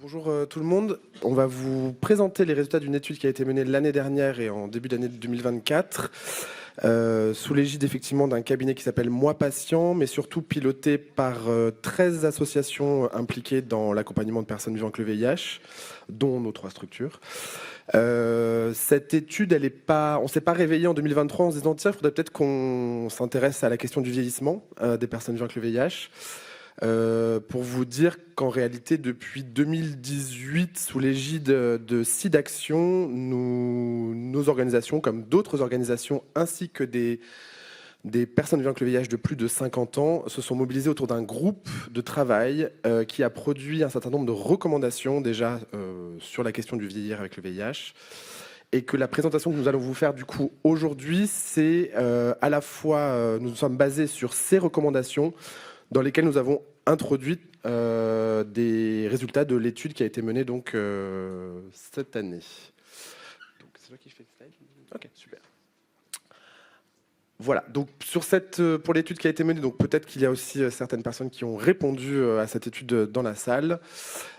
Bonjour tout le monde. On va vous présenter les résultats d'une étude qui a été menée l'année dernière et en début d'année 2024, sous l'égide effectivement d'un cabinet qui s'appelle Moi Patient, mais surtout piloté par 13 associations impliquées dans l'accompagnement de personnes vivant avec le VIH, dont nos 3 structures. Cette étude, on ne s'est pas réveillé en 2023 en se disant tiens, il faudrait peut-être qu'on s'intéresse à la question du vieillissement des personnes vivant avec le VIH. Pour vous dire qu'en réalité, depuis 2018, sous l'égide de SIDAction, nos organisations, comme d'autres organisations, ainsi que des personnes vivant avec le VIH de plus de 50 ans, se sont mobilisées autour d'un groupe de travail qui a produit un certain nombre de recommandations déjà sur la question du vieillir avec le VIH. Et que la présentation que nous allons vous faire du coup aujourd'hui, c'est à la fois, nous sommes basés sur ces recommandations, dans lesquels nous avons introduit des résultats de l'étude qui a été menée donc cette année. Donc c'est toi qui fais le slide. Ok, super. Voilà, donc pour l'étude qui a été menée, donc peut-être qu'il y a aussi certaines personnes qui ont répondu à cette étude dans la salle.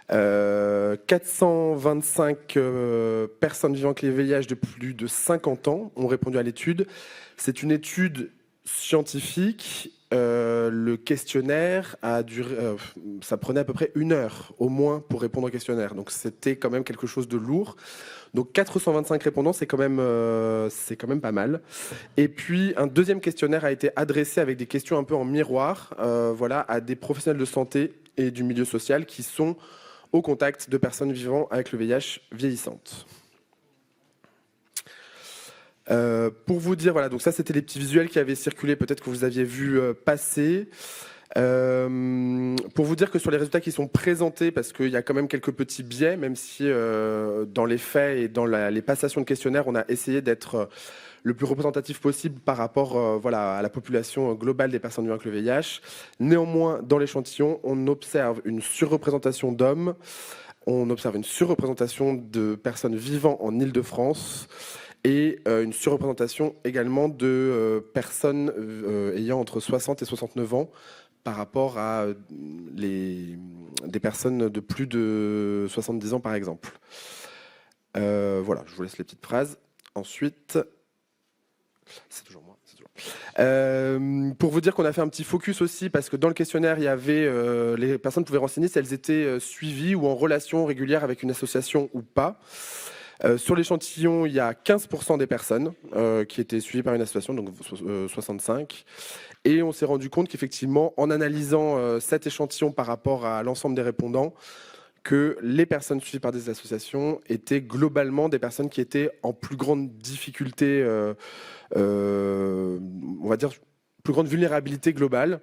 425 personnes vivant avec les VIH de plus de 50 ans ont répondu à l'étude. C'est une étude scientifique. Le questionnaire a duré, ça prenait à peu près 1 heure au moins pour répondre au questionnaire. Donc c'était quand même quelque chose de lourd. Donc 425 répondants, c'est quand même pas mal. Et puis un deuxième questionnaire a été adressé avec des questions un peu en miroir, voilà, à des professionnels de santé et du milieu social qui sont au contact de personnes vivant avec le VIH vieillissantes. Pour vous dire, voilà, donc ça c'était les petits visuels qui avaient circulé, peut-être que vous aviez vu passer. Pour vous dire que sur les résultats qui sont présentés, parce qu'il y a quand même quelques petits biais, même si dans les faits et dans les passations de questionnaires, on a essayé d'être le plus représentatif possible par rapport voilà, à la population globale des personnes vivant avec le VIH. Néanmoins, dans l'échantillon, on observe une surreprésentation d'hommes, on observe une surreprésentation de personnes vivant en Île-de-France, et une surreprésentation également de personnes ayant entre 60 et 69 ans par rapport à des personnes de plus de 70 ans, par exemple. Voilà, je vous laisse les petites phrases. Ensuite, c'est toujours moi. Pour vous dire qu'on a fait un petit focus aussi, parce que dans le questionnaire, il y avait les personnes pouvaient renseigner si elles étaient suivies ou en relation régulière avec une association ou pas. Sur l'échantillon, il y a 15% des personnes qui étaient suivies par une association, donc 65. Et on s'est rendu compte qu'effectivement, en analysant cet échantillon par rapport à l'ensemble des répondants, que les personnes suivies par des associations étaient globalement des personnes qui étaient en plus grande difficulté, on va dire plus grande vulnérabilité globale,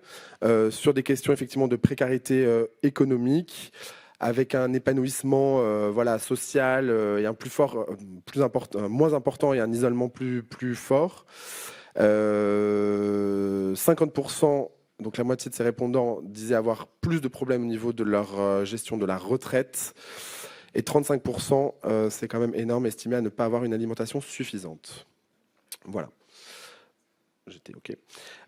sur des questions effectivement de précarité économique, avec un épanouissement voilà, social et un moins important et un isolement plus fort. 50%, donc la moitié de ces répondants, disaient avoir plus de problèmes au niveau de leur gestion de la retraite. Et 35%, c'est quand même énorme, estimé à ne pas avoir une alimentation suffisante. Voilà. J'étais OK.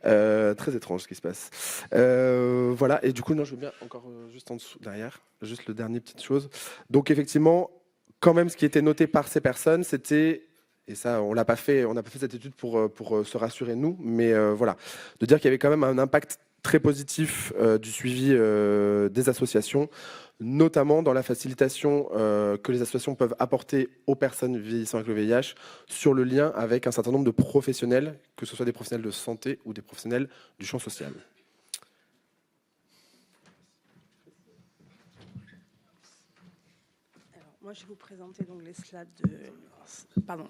Très étrange ce qui se passe. Voilà, et du coup, non, je veux bien encore juste en dessous, derrière, juste le dernier petite chose. Donc effectivement, quand même, ce qui était noté par ces personnes, c'était, et ça, on n'a pas fait cette étude pour se rassurer nous, mais voilà, de dire qu'il y avait quand même un impact très positif du suivi des associations, notamment dans la facilitation que les associations peuvent apporter aux personnes vieillissant avec le VIH sur le lien avec un certain nombre de professionnels, que ce soit des professionnels de santé ou des professionnels du champ social. Alors, moi, je vais vous présenter donc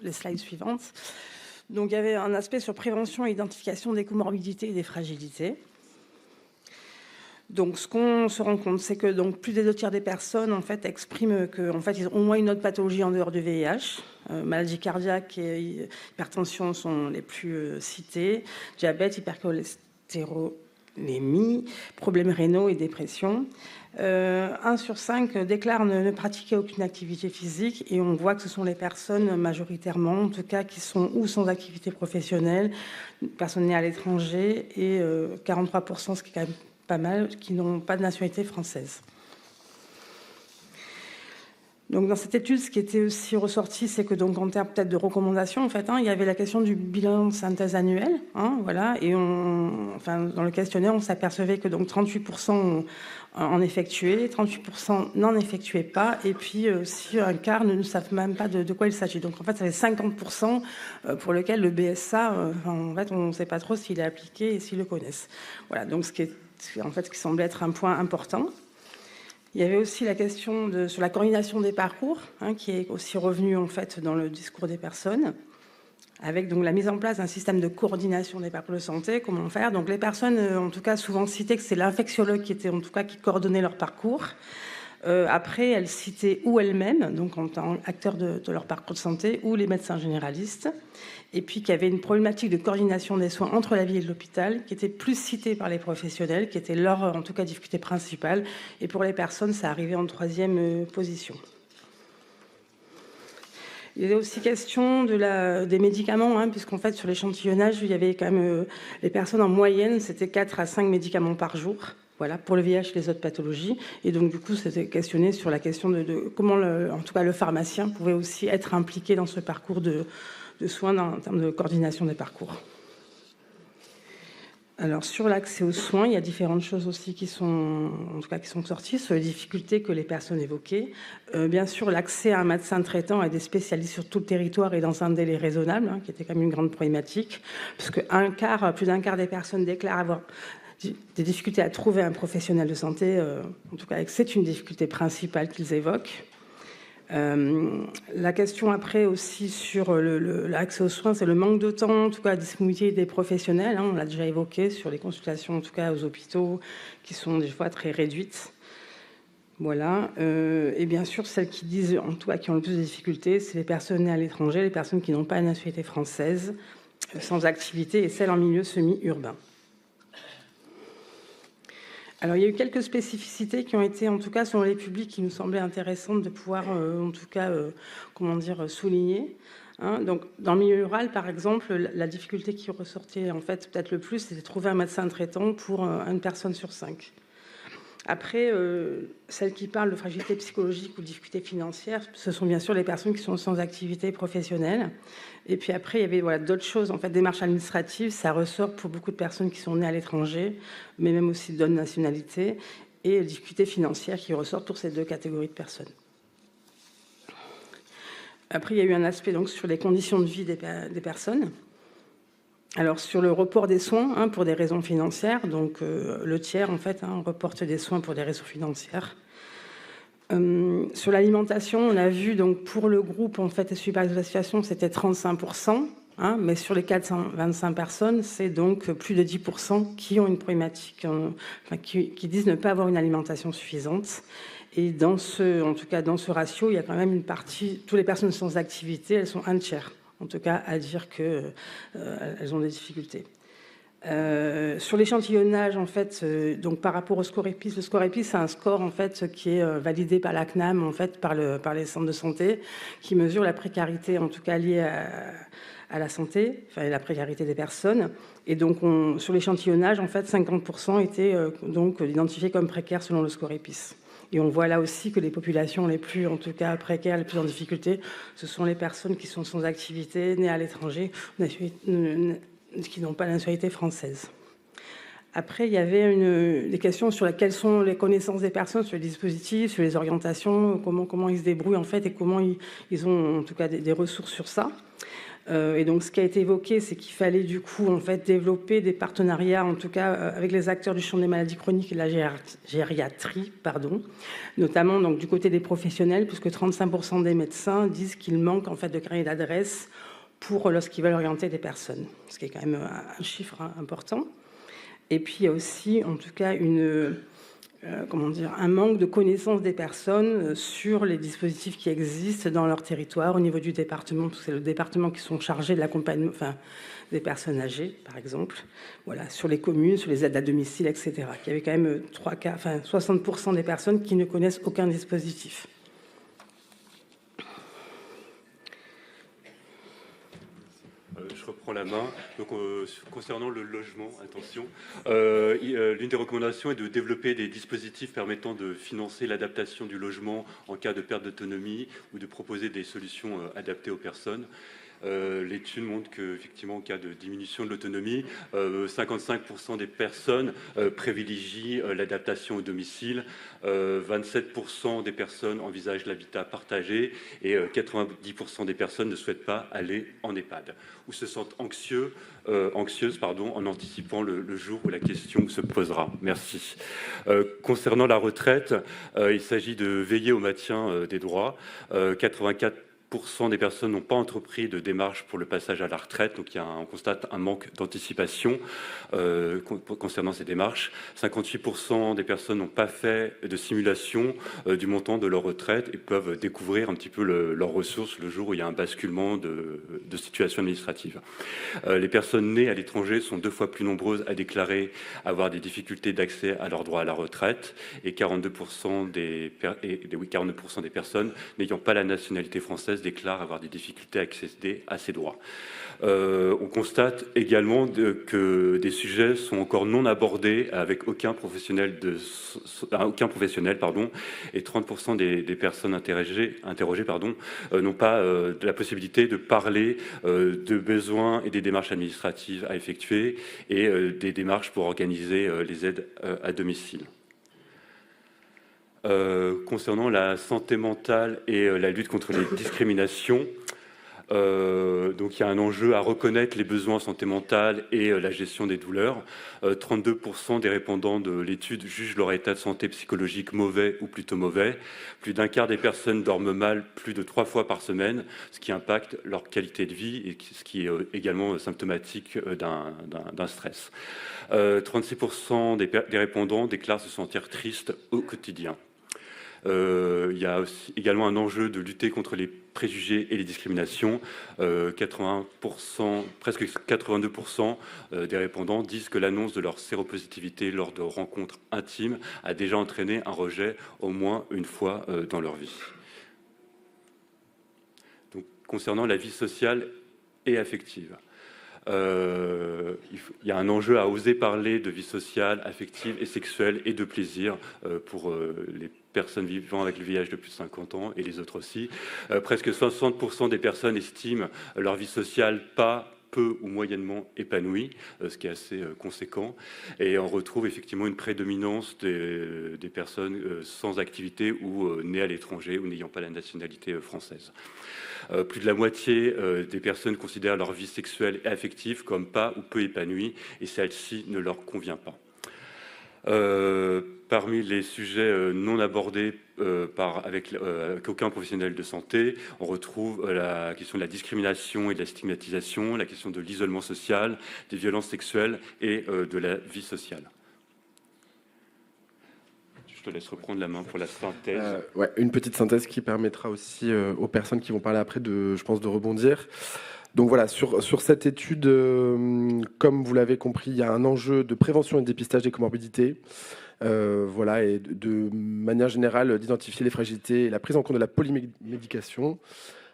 les slides suivantes. Donc, il y avait un aspect sur prévention et identification des comorbidités et des fragilités. Donc, ce qu'on se rend compte, c'est que donc, plus des 2 tiers des personnes en fait, expriment qu'en fait, ils ont au moins une autre pathologie en dehors du VIH. Maladies cardiaques et hypertension sont les plus citées. Diabète, hypercholestérolémie, problèmes rénaux et dépression. 1 sur 5 déclarent ne pratiquer aucune activité physique et on voit que ce sont les personnes majoritairement, en tout cas, qui sont ou sans activité professionnelle, personnes nées à l'étranger et 43%, ce qui est quand même pas mal, qui n'ont pas de nationalité française. Donc, dans cette étude, ce qui était aussi ressorti, c'est que donc en termes peut-être de recommandations, en fait, il y avait la question du bilan de synthèse annuel, voilà, et dans le questionnaire, on s'apercevait que donc 38% en effectuaient, 38% n'en effectuaient pas, et puis aussi un quart ne savent même pas de quoi il s'agit. Donc en fait, ça fait 50% pour lequel le BSA, en fait, on ne sait pas trop s'il est appliqué et s'ils le connaissent. Voilà, donc ce qui semble être un point important. Il y avait aussi la question sur la coordination des parcours, qui est aussi revenue en fait dans le discours des personnes, avec donc la mise en place d'un système de coordination des parcours de santé. Comment faire? Donc les personnes, en tout cas, souvent citaient que c'est l'infectiologue qui coordonnait leur parcours. Après, elles citaient ou elles-mêmes, donc en tant qu'acteurs de leur parcours de santé, ou les médecins généralistes. Et puis qu'il y avait une problématique de coordination des soins entre la ville et l'hôpital qui était plus citée par les professionnels, qui était leur, en tout cas, difficulté principale. Et pour les personnes, ça arrivait en 3e position. Il y avait aussi question des médicaments, puisqu'en fait, sur l'échantillonnage, il y avait quand même les personnes en moyenne, c'était 4 à 5 médicaments par jour. Voilà, pour le VIH et les autres pathologies. Et donc, du coup, c'était questionné sur la question de comment, en tout cas, le pharmacien pouvait aussi être impliqué dans ce parcours de soins en termes de coordination des parcours. Alors, sur l'accès aux soins, il y a différentes choses aussi qui sont sorties sur les difficultés que les personnes évoquaient. Bien sûr, l'accès à un médecin traitant et des spécialistes sur tout le territoire et dans un délai raisonnable, qui était quand même une grande problématique, parce que plus d'un quart des personnes déclarent avoir des difficultés à trouver un professionnel de santé, en tout cas, c'est une difficulté principale qu'ils évoquent. La question après aussi sur l'accès aux soins, c'est le manque de temps, en tout cas la disponibilité des professionnels. On l'a déjà évoqué sur les consultations, en tout cas aux hôpitaux, qui sont des fois très réduites. Voilà. Et bien sûr, celles qui disent, en tout cas, qui ont le plus de difficultés, c'est les personnes nées à l'étranger, les personnes qui n'ont pas une nationalité française, sans activité, et celles en milieu semi-urbain. Alors, il y a eu quelques spécificités qui ont été, en tout cas, selon les publics, qui nous semblaient intéressantes de pouvoir, en tout cas, souligner. Donc, dans le milieu rural, par exemple, la difficulté qui ressortait, en fait, peut-être le plus, c'était de trouver un médecin traitant pour une personne sur 5. Après, celles qui parlent de fragilité psychologique ou de difficultés financières, ce sont bien sûr les personnes qui sont sans activité professionnelle. Et puis après, il y avait d'autres choses, en fait, démarches administratives, ça ressort pour beaucoup de personnes qui sont nées à l'étranger, mais même aussi d'autres nationalités, et difficultés financières qui ressortent pour ces deux catégories de personnes. Après, il y a eu un aspect donc, sur les conditions de vie des personnes. Alors, sur le report des soins, pour des raisons financières, donc le tiers, en fait, reporte des soins pour des raisons financières. Sur l'alimentation, on a vu, donc, pour le groupe, en fait, suivi par les associations, c'était 35%, mais sur les 425 personnes, c'est donc plus de 10% qui ont une problématique, qui disent ne pas avoir une alimentation suffisante. Et en tout cas, dans ce ratio, il y a quand même une partie, toutes les personnes sans activité, elles sont un tiers. En tout cas, à dire qu'elles ont des difficultés. Sur l'échantillonnage, en fait, donc par rapport au score EPIS, le score EPIS, c'est un score en fait qui est validé par la CNAM, en fait, par les centres de santé, qui mesure la précarité, en tout cas liée à la santé, enfin la précarité des personnes. Et donc, sur l'échantillonnage, en fait, 50% étaient donc identifiés comme précaires selon le score EPIS. Et on voit là aussi que les populations les plus, en tout cas précaires, les plus en difficulté, ce sont les personnes qui sont sans activité, nées à l'étranger, qui n'ont pas la nationalité française. Après, il y avait des questions sur quelles sont les connaissances des personnes sur les dispositifs, sur les orientations, comment ils se débrouillent en fait et comment ils ont en tout cas des ressources sur ça. Et donc, ce qui a été évoqué, c'est qu'il fallait du coup en fait développer des partenariats, en tout cas avec les acteurs du champ des maladies chroniques et de la gériatrie, notamment donc du côté des professionnels, puisque 35% des médecins disent qu'il manque en fait de carnet d'adresse pour lorsqu'ils veulent orienter des personnes, ce qui est quand même un chiffre important. Et puis il y a aussi, en tout cas, un manque de connaissance des personnes sur les dispositifs qui existent dans leur territoire au niveau du département. C'est le département qui sont chargés de l'accompagnement, des personnes âgées, par exemple. Voilà, sur les communes, sur les aides à domicile, etc. Il y avait quand même 60% des personnes qui ne connaissent aucun dispositif. Je je reprends la main. Donc, concernant le logement, attention, l'une des recommandations est de développer des dispositifs permettant de financer l'adaptation du logement en cas de perte d'autonomie ou de proposer des solutions adaptées aux personnes. L'étude montre qu'effectivement, en cas de diminution de l'autonomie, 55% des personnes privilégient l'adaptation au domicile, 27% des personnes envisagent l'habitat partagé et 90% des personnes ne souhaitent pas aller en EHPAD ou se sentent anxieuses en anticipant le jour où la question se posera. Merci. Concernant la retraite, il s'agit de veiller au maintien des droits. 84% des personnes n'ont pas entrepris de démarche pour le passage à la retraite, donc on constate un manque d'anticipation concernant ces démarches. 58% des personnes n'ont pas fait de simulation du montant de leur retraite et peuvent découvrir un petit peu leurs ressources le jour où il y a un basculement de situation administrative. Les personnes nées à l'étranger sont 2 fois plus nombreuses à déclarer avoir des difficultés d'accès à leur droit à la retraite et 42% des personnes n'ayant pas la nationalité française déclarent avoir des difficultés à accéder à ces droits. On constate également que des sujets sont encore non abordés avec aucun professionnel, et 30% des personnes interrogées n'ont pas la possibilité de parler de besoins et des démarches administratives à effectuer et des démarches pour organiser les aides à domicile. Concernant la santé mentale et la lutte contre les discriminations, donc il y a un enjeu à reconnaître les besoins en santé mentale et la gestion des douleurs. 32% des répondants de l'étude jugent leur état de santé psychologique mauvais ou plutôt mauvais. Plus d'un quart des personnes dorment mal plus de 3 fois par semaine, ce qui impacte leur qualité de vie et ce qui est également symptomatique d'un stress. 36% des répondants déclarent se sentir tristes au quotidien. Il y a aussi également un enjeu de lutter contre les préjugés et les discriminations. 80%, presque 82% des répondants disent que l'annonce de leur séropositivité lors de rencontres intimes a déjà entraîné un rejet au moins une fois dans leur vie. Donc, concernant la vie sociale et affective, il y a un enjeu à oser parler de vie sociale, affective et sexuelle et de plaisir pour les personnes vivant avec le VIH de plus de 50 ans et les autres aussi. Presque 60% des personnes estiment leur vie sociale pas peu ou moyennement épanouie, ce qui est assez conséquent. Et on retrouve effectivement une prédominance des personnes sans activité ou nées à l'étranger ou n'ayant pas la nationalité française. Plus de la moitié des personnes considèrent leur vie sexuelle et affective comme pas ou peu épanouie et celle-ci ne leur convient pas. Parmi les sujets non abordés avec aucun professionnel de santé, on retrouve la question de la discrimination et de la stigmatisation, la question de l'isolement social, des violences sexuelles et de la vie sociale. Je te laisse reprendre la main pour la synthèse. Ouais, une petite synthèse qui permettra aussi aux personnes qui vont parler après de rebondir. Donc voilà, sur cette étude, comme vous l'avez compris, il y a un enjeu de prévention et de dépistage des comorbidités. Voilà, et de manière générale, d'identifier les fragilités et la prise en compte de la polymédication.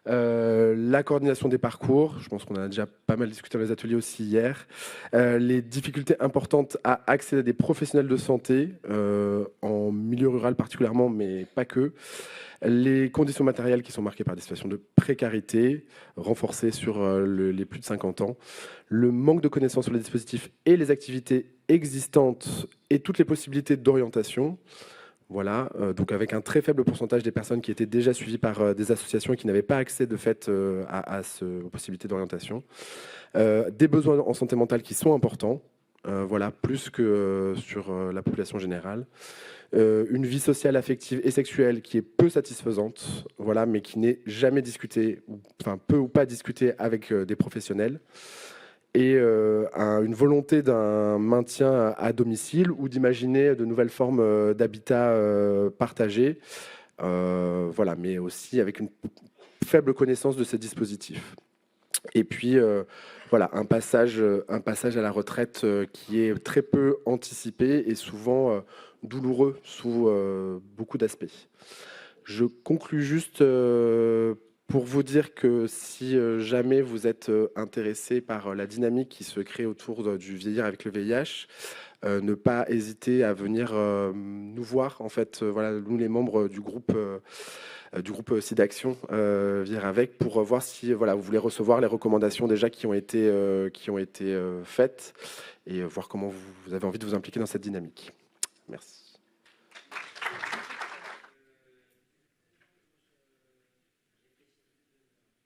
La coordination des parcours, je pense qu'on en a déjà pas mal discuté dans les ateliers aussi hier, les difficultés importantes à accéder à des professionnels de santé, en milieu rural particulièrement, mais pas que, les conditions matérielles qui sont marquées par des situations de précarité, renforcées sur les plus de 50 ans, le manque de connaissances sur les dispositifs et les activités existantes et toutes les possibilités d'orientation. Voilà, donc avec un très faible pourcentage des personnes qui étaient déjà suivies par des associations et qui n'avaient pas accès de fait aux possibilités d'orientation. Des besoins en santé mentale qui sont importants, voilà, plus que sur la population générale. Une vie sociale, affective et sexuelle qui est peu satisfaisante, voilà, mais qui n'est jamais discutée, enfin peu ou pas discutée avec des professionnels. Et une volonté d'un maintien à domicile ou d'imaginer de nouvelles formes d'habitat partagé, voilà, mais aussi avec une faible connaissance de ces dispositifs. Et puis, voilà, un passage à la retraite qui est très peu anticipé et souvent douloureux sous beaucoup d'aspects. Je conclus juste pour vous dire que si jamais vous êtes intéressé par la dynamique qui se crée autour du vieillir avec le VIH, ne pas hésiter à venir nous voir. En fait, voilà, nous les membres du groupe SIDAction Vivre avec, pour voir si voilà, vous voulez recevoir les recommandations déjà qui ont été faites et voir comment vous avez envie de vous impliquer dans cette dynamique. Merci.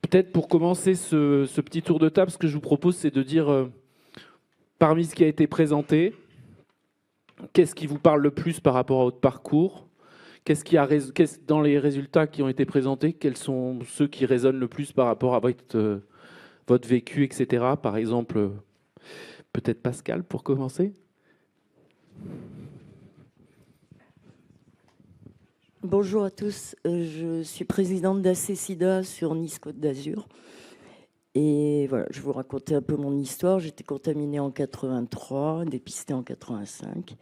Peut-être pour commencer ce petit tour de table, ce que je vous propose, c'est de dire, parmi ce qui a été présenté, qu'est-ce qui vous parle le plus par rapport à votre parcours ? Dans les résultats qui ont été présentés, quels sont ceux qui résonnent le plus par rapport à votre vécu, etc. Par exemple, peut-être Pascal, pour commencer. Bonjour à tous, je suis présidente d'AC-SIDA sur Nice Côte d'Azur. Et voilà, je vais vous raconter un peu mon histoire. J'étais contaminée en 83, dépistée en 85.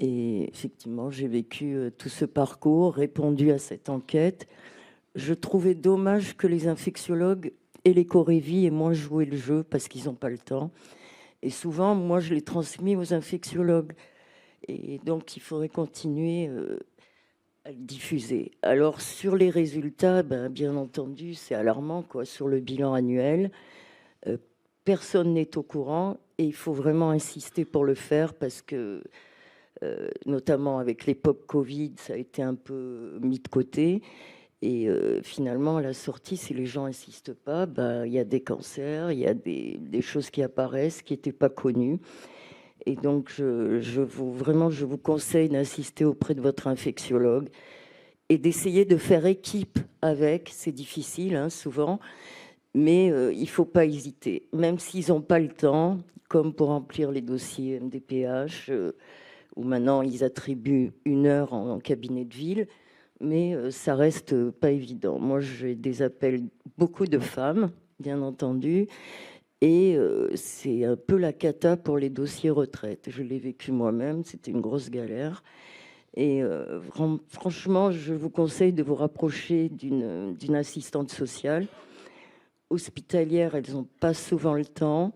Et effectivement, j'ai vécu tout ce parcours, répondu à cette enquête. Je trouvais dommage que les infectiologues et les Corévis aient moins joué le jeu parce qu'ils n'ont pas le temps. Et souvent, moi, je l'ai transmis aux infectiologues. Et donc, il faudrait continuer à le diffuser. Alors, sur les résultats, bien entendu, c'est alarmant, quoi. Sur le bilan annuel, personne n'est au courant et il faut vraiment insister pour le faire parce que, notamment avec l'époque Covid, ça a été un peu mis de côté. Et finalement, à la sortie, si les gens n'insistent pas, il y a des cancers, il y a des choses qui apparaissent qui n'étaient pas connues. Et donc, je vous conseille d'insister auprès de votre infectiologue et d'essayer de faire équipe avec. C'est difficile, hein, souvent, mais il ne faut pas hésiter. Même s'ils n'ont pas le temps, comme pour remplir les dossiers MDPH, où maintenant ils attribuent 1 heure en cabinet de ville, mais ça reste pas évident. Moi, j'ai des appels, beaucoup de femmes, bien entendu, et c'est un peu la cata pour les dossiers retraite. Je l'ai vécu moi-même, c'était une grosse galère. Et franchement, je vous conseille de vous rapprocher d'une assistante sociale. Hospitalière, elles n'ont pas souvent le temps,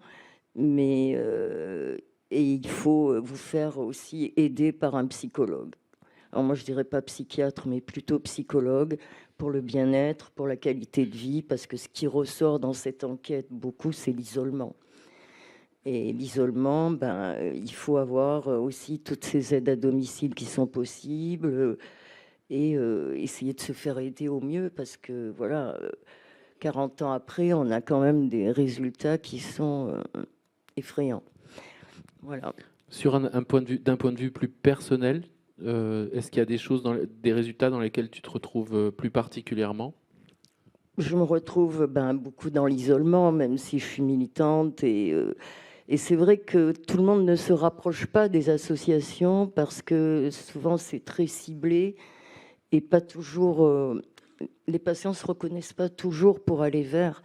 mais et il faut vous faire aussi aider par un psychologue. Alors moi, je dirais pas psychiatre, mais plutôt psychologue, pour le bien-être, pour la qualité de vie, parce que ce qui ressort dans cette enquête beaucoup, c'est l'isolement. Et l'isolement, il faut avoir aussi toutes ces aides à domicile qui sont possibles et essayer de se faire aider au mieux, parce que voilà, 40 ans après, on a quand même des résultats qui sont effrayants. Voilà. Sur d'un point de vue plus personnel, est-ce qu'il y a des choses, des résultats dans lesquels tu te retrouves plus particulièrement ? Je me retrouve beaucoup dans l'isolement, même si je suis militante. Et c'est vrai que tout le monde ne se rapproche pas des associations parce que souvent c'est très ciblé et pas toujours. Les patients ne se reconnaissent pas toujours pour aller vers.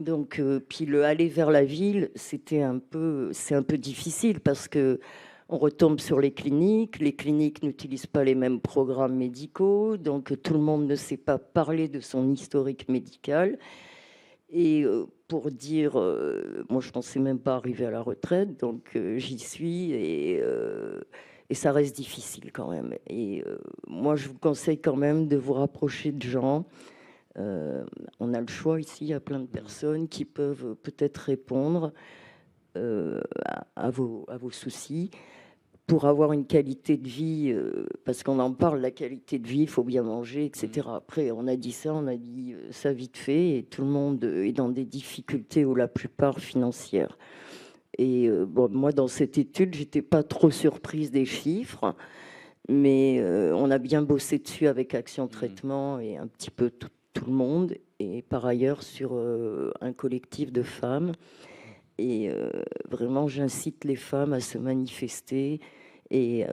Donc, puis le aller vers la ville, c'est un peu difficile parce que on retombe sur les cliniques n'utilisent pas les mêmes programmes médicaux, donc tout le monde ne sait pas parler de son historique médical. Et pour dire, moi je pensais même pas arriver à la retraite, donc j'y suis et ça reste difficile quand même. Et moi je vous conseille quand même de vous rapprocher de gens. On a le choix ici, il y a plein de personnes qui peuvent peut-être répondre à vos soucis pour avoir une qualité de vie, parce qu'on en parle, la qualité de vie, il faut bien manger, etc. Après, on a dit ça vite fait, et tout le monde est dans des difficultés, ou la plupart financières. Et moi, dans cette étude, j'étais pas trop surprise des chiffres, mais on a bien bossé dessus avec Action Traitement et un petit peu tout le monde, et par ailleurs sur un collectif de femmes. Et vraiment, j'incite les femmes à se manifester et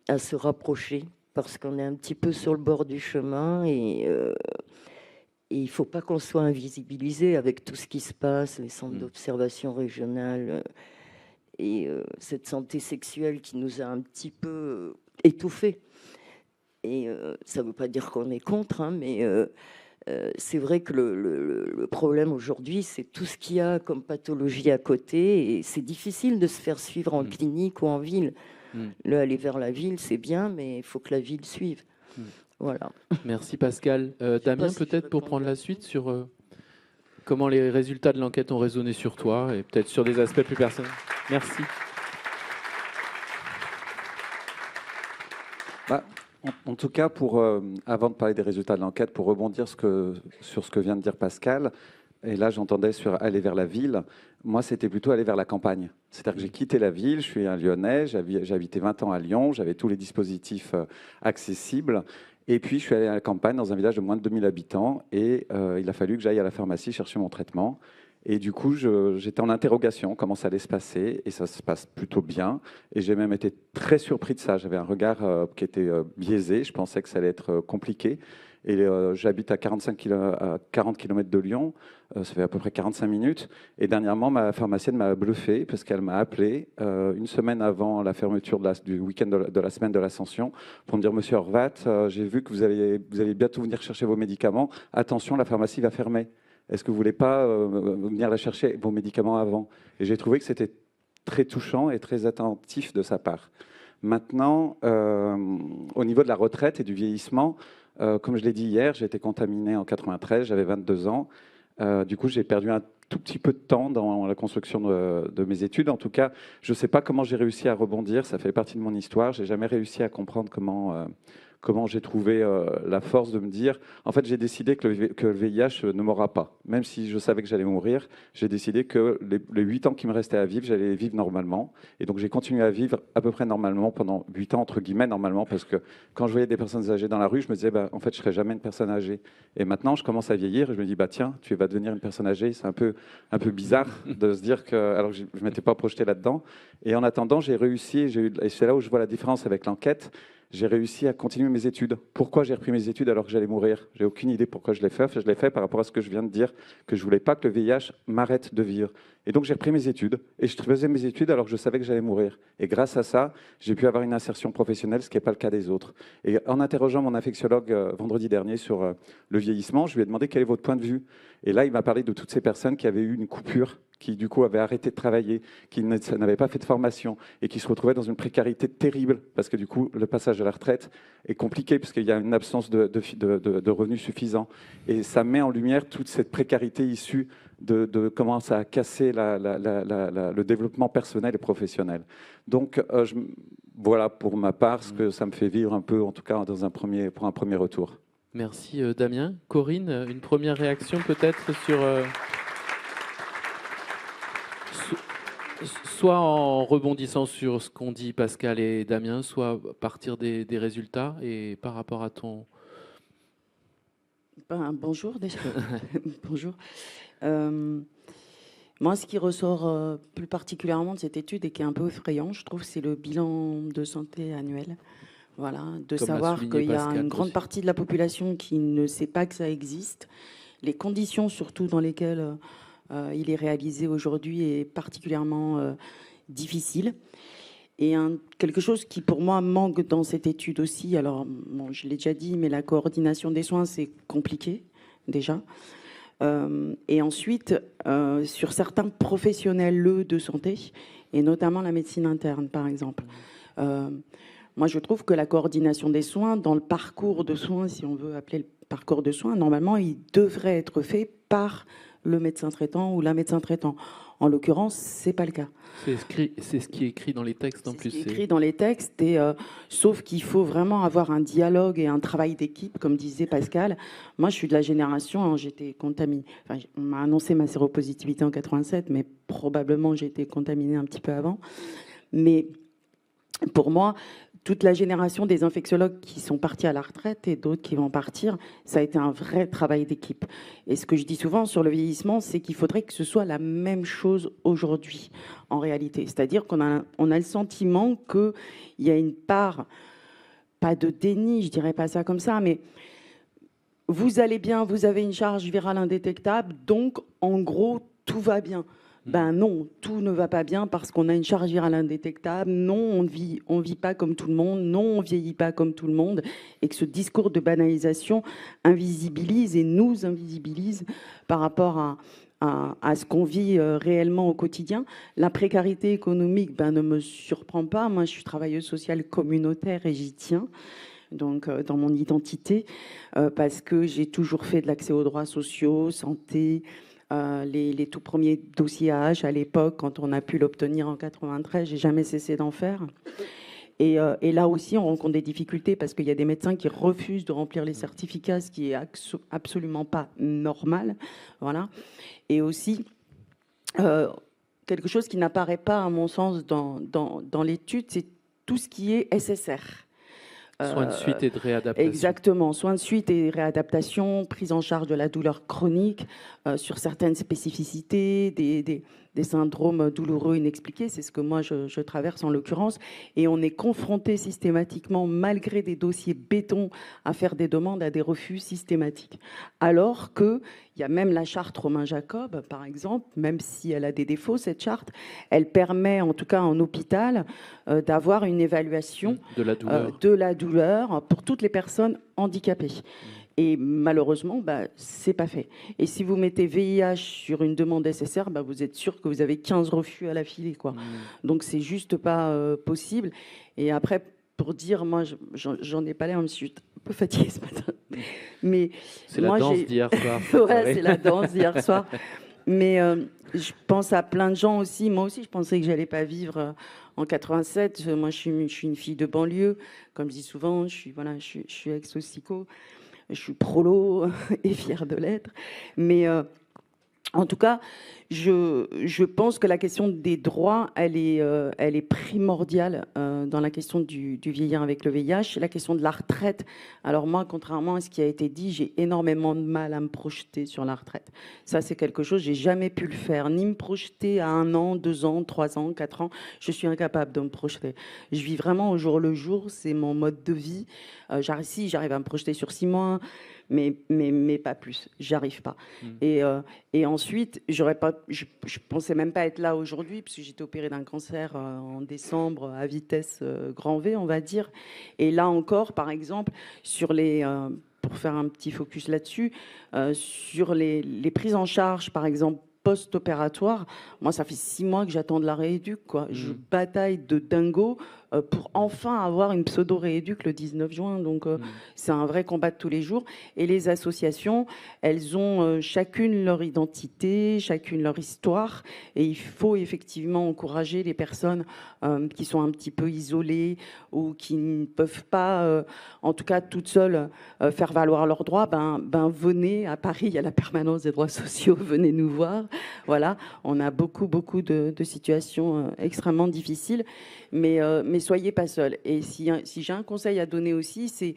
à se rapprocher, parce qu'on est un petit peu sur le bord du chemin et il ne faut pas qu'on soit invisibilisé avec tout ce qui se passe, les centres d'observation régionale et cette santé sexuelle qui nous a un petit peu étouffés. Et ça ne veut pas dire qu'on est contre, hein, mais c'est vrai que le problème aujourd'hui, c'est tout ce qu'il y a comme pathologie à côté, et c'est difficile de se faire suivre en clinique ou en ville. Aller vers la ville, c'est bien, mais il faut que la ville suive. Voilà. Merci Pascal. Damien, peut-être pour prendre la suite sur comment les résultats de l'enquête ont résonné sur toi et peut-être sur des aspects plus personnels. Merci. En tout cas, avant de parler des résultats de l'enquête, pour rebondir sur ce que vient de dire Pascal, et là j'entendais sur aller vers la ville, moi c'était plutôt aller vers la campagne. C'est-à-dire que j'ai quitté la ville, je suis un Lyonnais, j'ai habité 20 ans à Lyon, j'avais tous les dispositifs accessibles, et puis je suis allé à la campagne dans un village de moins de 2000 habitants, et il a fallu que j'aille à la pharmacie chercher mon traitement. Et du coup, j'étais en interrogation, comment ça allait se passer, et ça se passe plutôt bien. Et j'ai même été très surpris de ça. J'avais un regard qui était biaisé, je pensais que ça allait être compliqué. Et j'habite à 40 km de Lyon, ça fait à peu près 45 minutes. Et dernièrement, ma pharmacienne m'a bluffé, parce qu'elle m'a appelé une semaine avant la fermeture du week-end de la semaine de l'Ascension, pour me dire, Monsieur Horvat, j'ai vu que vous allez bientôt venir chercher vos médicaments. Attention, la pharmacie va fermer. Est-ce que vous ne voulez pas venir la chercher, vos médicaments avant? Et j'ai trouvé que c'était très touchant et très attentif de sa part. Maintenant, au niveau de la retraite et du vieillissement, comme je l'ai dit hier, j'ai été contaminé en 93, j'avais 22 ans. Du coup, j'ai perdu un tout petit peu de temps dans la construction de mes études. En tout cas, je ne sais pas comment j'ai réussi à rebondir, ça fait partie de mon histoire. Je n'ai jamais réussi à comprendre comment j'ai trouvé la force de me dire, en fait, j'ai décidé que le VIH ne m'aura pas. Même si je savais que j'allais mourir, j'ai décidé que les 8 ans qui me restaient à vivre, j'allais vivre normalement. Et donc, j'ai continué à vivre à peu près normalement pendant 8 ans, entre guillemets, normalement, parce que quand je voyais des personnes âgées dans la rue, je me disais, en fait, je ne serai jamais une personne âgée. Et maintenant, je commence à vieillir et je me dis, tiens, tu vas devenir une personne âgée. C'est un peu bizarre de se dire que, alors je ne m'étais pas projeté là-dedans. Et en attendant, j'ai réussi, et c'est là où je vois la différence avec l'enquête. J'ai réussi à continuer mes études. Pourquoi j'ai repris mes études alors que j'allais mourir? J'ai aucune idée pourquoi je l'ai fait. Je l'ai fait par rapport à ce que je viens de dire, que je voulais pas que le VIH m'arrête de vivre. Et donc j'ai repris mes études. Et je faisais mes études alors que je savais que j'allais mourir. Et grâce à ça, j'ai pu avoir une insertion professionnelle, ce qui n'est pas le cas des autres. Et en interrogeant mon infectiologue vendredi dernier sur le vieillissement, je lui ai demandé quel est votre point de vue. Et là, il m'a parlé de toutes ces personnes qui avaient eu une coupure, qui du coup avaient arrêté de travailler, qui n'avaient pas fait de formation et qui se retrouvaient dans une précarité terrible parce que du coup, le passage à la retraite est compliqué parce qu'il y a une absence de revenus suffisants. Et ça met en lumière toute cette précarité issue de comment ça a cassé le développement personnel et professionnel. Donc, voilà pour ma part ce que ça me fait vivre un peu, en tout cas pour un premier retour. Merci Damien. Corinne, une première réaction peut-être sur... soit en rebondissant sur ce qu'ont dit Pascal et Damien, soit à partir des résultats et par rapport à ton... Bonjour déjà. Bonjour. Moi, ce qui ressort plus particulièrement de cette étude et qui est un peu effrayant, je trouve, c'est le bilan de santé annuel. Voilà, de comme savoir qu'il y a une grande partie de la population qui ne sait pas que ça existe. Les conditions surtout dans lesquelles il est réalisé aujourd'hui est particulièrement difficile. Et quelque chose qui, pour moi, manque dans cette étude aussi, alors, bon, je l'ai déjà dit, mais la coordination des soins, c'est compliqué, déjà. Et ensuite, sur certains professionnels de santé, et notamment la médecine interne, par exemple. Moi, je trouve que la coordination des soins, dans le parcours de soins, si on veut appeler le parcours de soins, normalement, il devrait être fait par le médecin traitant ou la médecin traitant. En l'occurrence, c'est pas le cas. C'est ce qui est écrit dans les textes en plus. C'est écrit dans les textes, sauf qu'il faut vraiment avoir un dialogue et un travail d'équipe, comme disait Pascal. Moi, je suis de la génération, j'étais contaminée. Enfin, on m'a annoncé ma séropositivité en 87, mais probablement j'ai été contaminée un petit peu avant. Mais pour moi, toute la génération des infectiologues qui sont partis à la retraite et d'autres qui vont partir, ça a été un vrai travail d'équipe. Et ce que je dis souvent sur le vieillissement, c'est qu'il faudrait que ce soit la même chose aujourd'hui, en réalité. C'est-à-dire qu'on a le sentiment qu'il y a une part, pas de déni, je dirais pas ça comme ça, mais vous allez bien, vous avez une charge virale indétectable, donc en gros, tout va bien. Ben non, tout ne va pas bien parce qu'on a une charge virale indétectable. Non, on vit pas comme tout le monde. Non, on vieillit pas comme tout le monde. Et que ce discours de banalisation invisibilise et nous invisibilise par rapport à ce qu'on vit réellement au quotidien. La précarité économique ne me surprend pas. Moi, je suis travailleuse sociale communautaire et j'y tiens. Donc, dans mon identité, parce que j'ai toujours fait de l'accès aux droits sociaux, santé, les tout premiers dossiers AH à l'époque, quand on a pu l'obtenir en 93, j'ai jamais cessé d'en faire. Et là aussi, on rencontre des difficultés parce qu'il y a des médecins qui refusent de remplir les certificats, ce qui est absolument pas normal. Voilà. Et aussi, quelque chose qui n'apparaît pas, à mon sens, dans l'étude, c'est tout ce qui est SSR. Soins de suite et de réadaptation. Exactement, soins de suite et réadaptation, prise en charge de la douleur chronique sur certaines spécificités, des syndromes douloureux inexpliqués, c'est ce que moi je traverse en l'occurrence, et on est confronté systématiquement, malgré des dossiers béton, à faire des demandes à des refus systématiques. Alors qu'il y a même la charte Romain-Jacob, par exemple, même si elle a des défauts, cette charte, elle permet, en tout cas en hôpital, d'avoir une évaluation de la douleur pour toutes les personnes handicapées. Et malheureusement, c'est pas fait. Et si vous mettez VIH sur une demande SSR, vous êtes sûr que vous avez 15 refus à l'affilée, quoi. Donc c'est juste pas possible. Et après, pour dire, moi, j'en ai pas l'air, je suis un peu fatiguée ce matin. Mais c'est la danse d'hier soir. Ouais, c'est la danse d'hier soir. Mais je pense à plein de gens aussi. Moi aussi, je pensais que j'allais pas vivre en 87. Moi, je suis une fille de banlieue. Comme je dis souvent, je suis ex-ossico. Je suis prolo et fière de l'être. Mais en tout cas, je pense que la question des droits, elle est primordiale dans la question du vieillir avec le VIH. La question de la retraite. Alors moi, contrairement à ce qui a été dit, j'ai énormément de mal à me projeter sur la retraite. Ça, c'est quelque chose, j'ai jamais pu le faire. Ni me projeter à 1 an, 2 ans, 3 ans, 4 ans. Je suis incapable de me projeter. Je vis vraiment au jour le jour. C'est mon mode de vie. J'arrive à me projeter sur 6 mois. Mais pas plus, j'arrive pas. Et ensuite, je pensais même pas être là aujourd'hui, puisque j'étais opérée d'un cancer en décembre à vitesse grand V, on va dire. Et là encore, par exemple, sur pour faire un petit focus là-dessus, sur les prises en charge, par exemple, post-opératoire, moi, ça fait 6 mois que j'attends de la rééduque, quoi. Je bataille de dingo pour enfin avoir une pseudo-rééduque le 19 juin. Donc, c'est un vrai combat de tous les jours. Et les associations, elles ont chacune leur identité, chacune leur histoire. Et il faut effectivement encourager les personnes qui sont un petit peu isolées ou qui ne peuvent pas, en tout cas toutes seules, faire valoir leurs droits. Venez à Paris, il y a la permanence des droits sociaux, venez nous voir. Voilà, on a beaucoup de situations extrêmement difficiles, mais soyez pas seuls. Et si j'ai un conseil à donner aussi, c'est,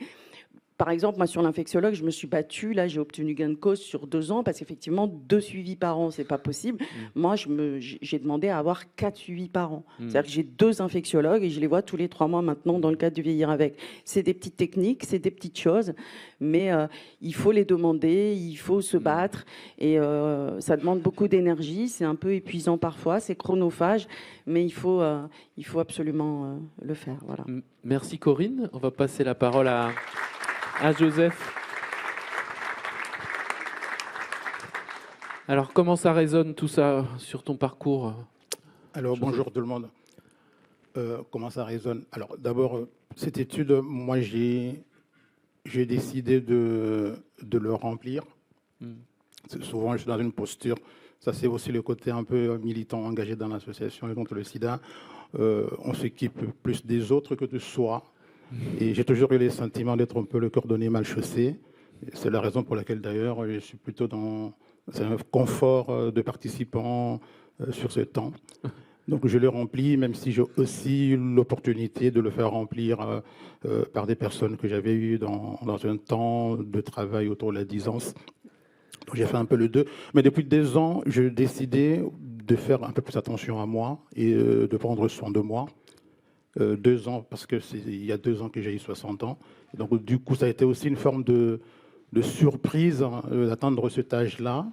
par exemple, moi sur l'infectiologue, je me suis battue, là j'ai obtenu gain de cause sur 2 ans, parce qu'effectivement 2 suivis par an, c'est pas possible. Moi, j'ai demandé à avoir 4 suivis par an. C'est-à-dire que j'ai 2 infectiologues et je les vois tous les 3 mois maintenant dans le cadre du vieillir avec. C'est des petites techniques, c'est des petites choses, mais il faut les demander, il faut se battre, et ça demande beaucoup d'énergie, c'est un peu épuisant parfois, c'est chronophage, mais il faut absolument le faire. Voilà. Merci Corinne. On va passer la parole à Joseph. Alors, comment ça résonne tout ça sur ton parcours? Alors, bonjour tout le monde. Comment ça résonne? Alors, d'abord, cette étude, moi, j'ai décidé de le remplir. Souvent, je suis dans une posture, ça c'est aussi le côté un peu militant, engagé dans l'association contre le sida. On s'équipe plus des autres que de soi. Et j'ai toujours eu le sentiment d'être un peu le cordonnier mal chaussé. C'est la raison pour laquelle, d'ailleurs, je suis plutôt dans un confort de participant sur ce temps. Donc, je le remplis, même si j'ai aussi eu l'opportunité de le faire remplir par des personnes que j'avais eues dans un temps de travail autour de la disance. Donc, j'ai fait un peu le deux. Mais depuis 2 ans, j'ai décidé de faire un peu plus attention à moi et de prendre soin de moi. 2 ans, parce que il y a 2 ans que j'ai eu 60 ans. Donc, du coup, ça a été aussi une forme de surprise d'atteindre cet âge-là.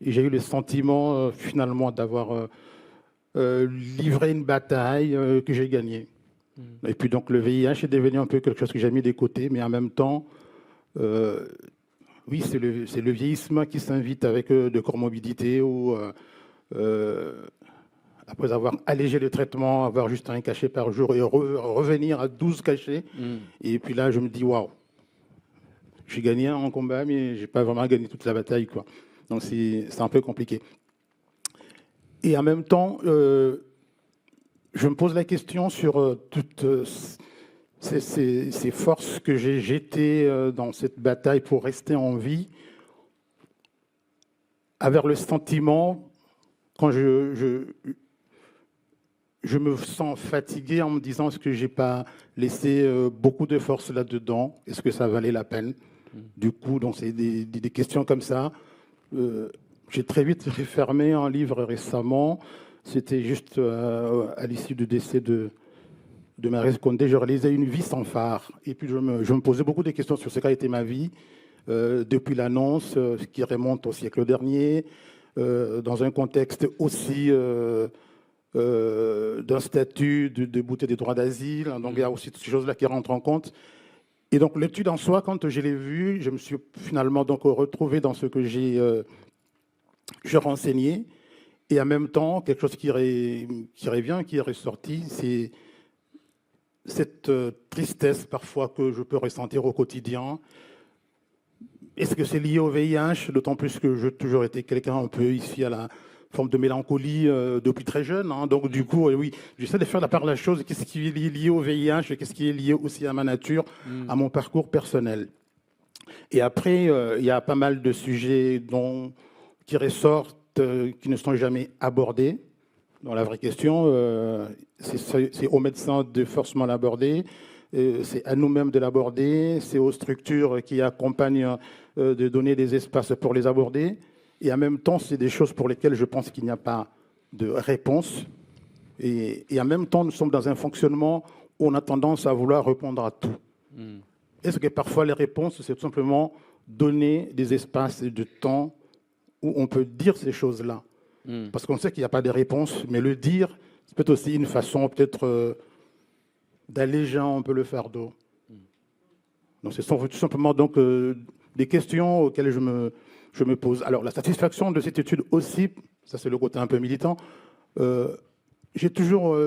Et j'ai eu le sentiment, finalement, d'avoir livré une bataille que j'ai gagnée. Et puis, donc, le VIH est devenu un peu quelque chose que j'ai mis de côté, mais en même temps, oui, c'est le vieillissement qui s'invite avec de comorbidités ou, après avoir allégé le traitement, avoir juste un cachet par jour et revenir à 12 cachets. Et puis là, je me dis, waouh, j'ai gagné un combat, mais je n'ai pas vraiment gagné toute la bataille, quoi. Donc, c'est un peu compliqué. Et en même temps, je me pose la question sur toutes ces forces que j'ai jetées dans cette bataille pour rester en vie, avec le sentiment, quand je me sens fatigué en me disant, est-ce que je n'ai pas laissé beaucoup de force là-dedans? Est-ce que ça valait la peine? Du coup, donc c'est des questions comme ça. J'ai très vite refermé un livre récemment. C'était juste à l'issue du décès de Maryse Condé. Je réalisais Une vie sans phare. Et puis je me posais beaucoup de questions sur ce qu'a été ma vie depuis l'annonce, qui remonte au siècle dernier, dans un contexte aussi d'un statut de bouté des droits d'asile. Donc il y a aussi toutes ces choses-là qui rentrent en compte. Et donc l'étude en soi, quand je l'ai vue, je me suis finalement donc retrouvé dans ce que j'ai renseigné. Et en même temps, quelque chose qui revient, qui est ressorti, c'est cette tristesse parfois que je peux ressentir au quotidien. Est-ce que c'est lié au VIH? D'autant plus que j'ai toujours été quelqu'un un peu ici à la forme de mélancolie depuis très jeune. Hein. Donc du coup, oui, j'essaie de faire la part de la chose. Qu'est-ce qui est lié au VIH et qu'est-ce qui est lié aussi à ma nature, à mon parcours personnel. Et après, il y a pas mal de sujets qui ressortent, qui ne sont jamais abordés. Donc la vraie question, c'est aux médecins de forcément l'aborder, c'est à nous-mêmes de l'aborder, c'est aux structures qui accompagnent de donner des espaces pour les aborder. Et en même temps, c'est des choses pour lesquelles je pense qu'il n'y a pas de réponse. Et en même temps, nous sommes dans un fonctionnement où on a tendance à vouloir répondre à tout. Est-ce que parfois les réponses, c'est tout simplement donner des espaces et du temps où on peut dire ces choses-là? Parce qu'on sait qu'il n'y a pas de réponse, mais le dire, c'est peut-être aussi une façon peut-être d'alléger un peu le fardeau. Donc, ce sont tout simplement donc, des questions auxquelles je me pose. Alors, la satisfaction de cette étude aussi, ça c'est le côté un peu militant, j'ai toujours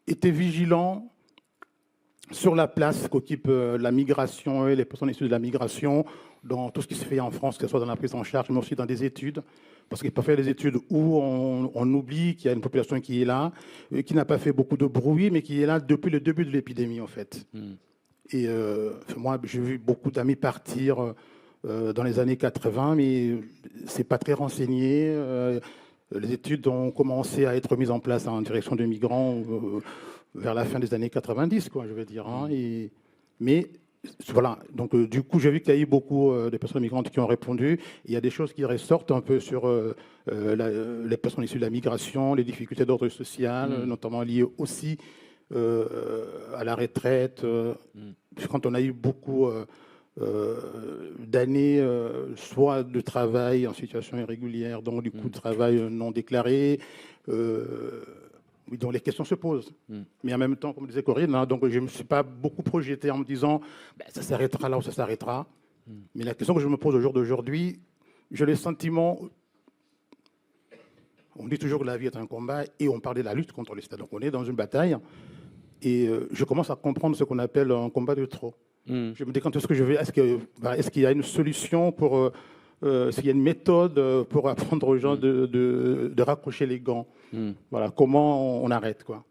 été vigilant sur la place qu'occupe la migration et les personnes issues de la migration dans tout ce qui se fait en France, que ce soit dans la prise en charge, mais aussi dans des études. Parce qu'il peut faire des études où on oublie qu'il y a une population qui est là, qui n'a pas fait beaucoup de bruit, mais qui est là depuis le début de l'épidémie, en fait. Et moi, j'ai vu beaucoup d'amis partir dans les années 80, mais c'est pas très renseigné. Les études ont commencé à être mises en place en direction des migrants vers la fin des années 90, quoi, je veux dire. Hein, mais voilà, donc du coup, j'ai vu qu'il y a eu beaucoup de personnes migrantes qui ont répondu. Il y a des choses qui ressortent un peu sur les personnes issues de la migration, les difficultés d'ordre social, notamment liées aussi à la retraite. Quand on a eu beaucoup d'années, soit de travail en situation irrégulière, donc du coup de travail non déclaré, oui, donc les questions se posent. Mais en même temps, comme disait Corinne, hein, donc je ne me suis pas beaucoup projeté en me disant ça s'arrêtera là ou ça s'arrêtera. Mais la question que je me pose au jour d'aujourd'hui, j'ai le sentiment, on dit toujours que la vie est un combat et on parle de la lutte contre les États. Donc on est dans une bataille et je commence à comprendre ce qu'on appelle un combat de trop. Je me dis quand est-ce que je vais, est-ce qu'il y a une solution pour... s'il y a une méthode pour apprendre aux gens de raccrocher les gants. Voilà, comment on arrête, quoi.